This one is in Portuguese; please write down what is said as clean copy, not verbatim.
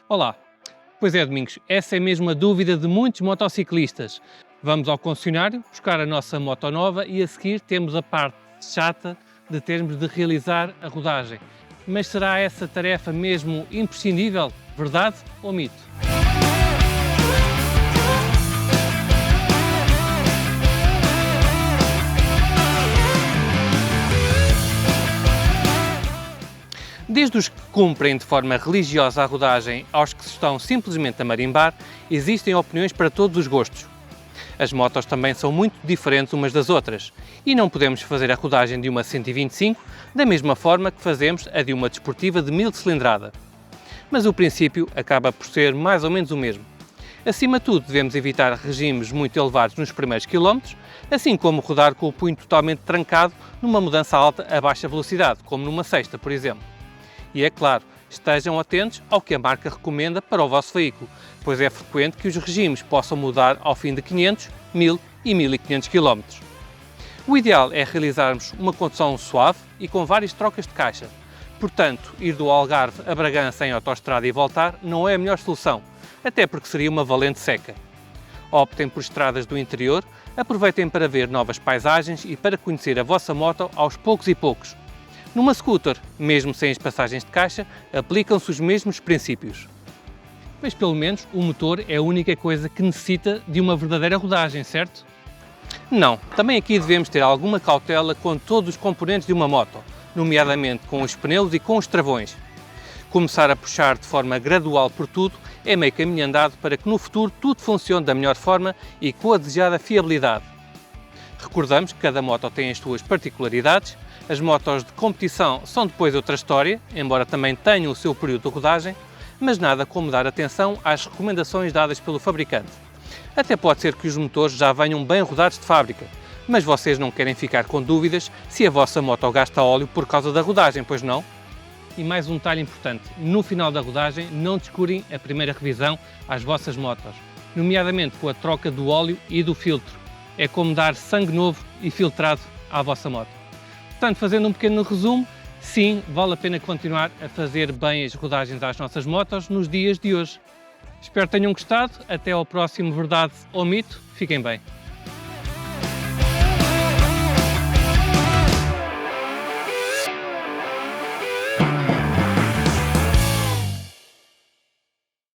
Olá! Pois é, Domingos, essa é mesmo a dúvida de muitos motociclistas. Vamos ao concessionário buscar a nossa moto nova e a seguir temos a parte chata de termos de realizar a rodagem. Mas será essa tarefa mesmo imprescindível? Verdade ou mito? Desde os que cumprem de forma religiosa a rodagem aos que se estão simplesmente a marimbar, existem opiniões para todos os gostos. As motos também são muito diferentes umas das outras e não podemos fazer a rodagem de uma 125 da mesma forma que fazemos a de uma desportiva de 1000 cilindrada. Mas o princípio acaba por ser mais ou menos o mesmo. Acima de tudo, devemos evitar regimes muito elevados nos primeiros quilómetros, assim como rodar com o punho totalmente trancado numa mudança alta a baixa velocidade, como numa sexta, por exemplo. E é claro, estejam atentos ao que a marca recomenda para o vosso veículo, pois é frequente que os regimes possam mudar ao fim de 500, 1000 e 1500 km. O ideal é realizarmos uma condução suave e com várias trocas de caixa. Portanto, ir do Algarve a Bragança em autoestrada e voltar não é a melhor solução, até porque seria uma valente seca. Optem por estradas do interior, aproveitem para ver novas paisagens e para conhecer a vossa moto aos poucos e poucos. Numa scooter, mesmo sem as passagens de caixa, aplicam-se os mesmos princípios. Mas pelo menos o motor é a única coisa que necessita de uma verdadeira rodagem, certo? Não, também aqui devemos ter alguma cautela com todos os componentes de uma moto, nomeadamente com os pneus e com os travões. Começar a puxar de forma gradual por tudo é meio caminho andado para que no futuro tudo funcione da melhor forma e com a desejada fiabilidade. Recordamos que cada moto tem as suas particularidades. As motos de competição são depois outra história, embora também tenham o seu período de rodagem, mas nada como dar atenção às recomendações dadas pelo fabricante. Até pode ser que os motores já venham bem rodados de fábrica, mas vocês não querem ficar com dúvidas se a vossa moto gasta óleo por causa da rodagem, pois não? E mais um detalhe importante, no final da rodagem não descurem a primeira revisão às vossas motos, nomeadamente com a troca do óleo e do filtro. É como dar sangue novo e filtrado à vossa moto. Portanto, fazendo um pequeno resumo, sim, vale a pena continuar a fazer bem as rodagens às nossas motos nos dias de hoje. Espero que tenham gostado. Até ao próximo Verdade ou Mito. Fiquem bem.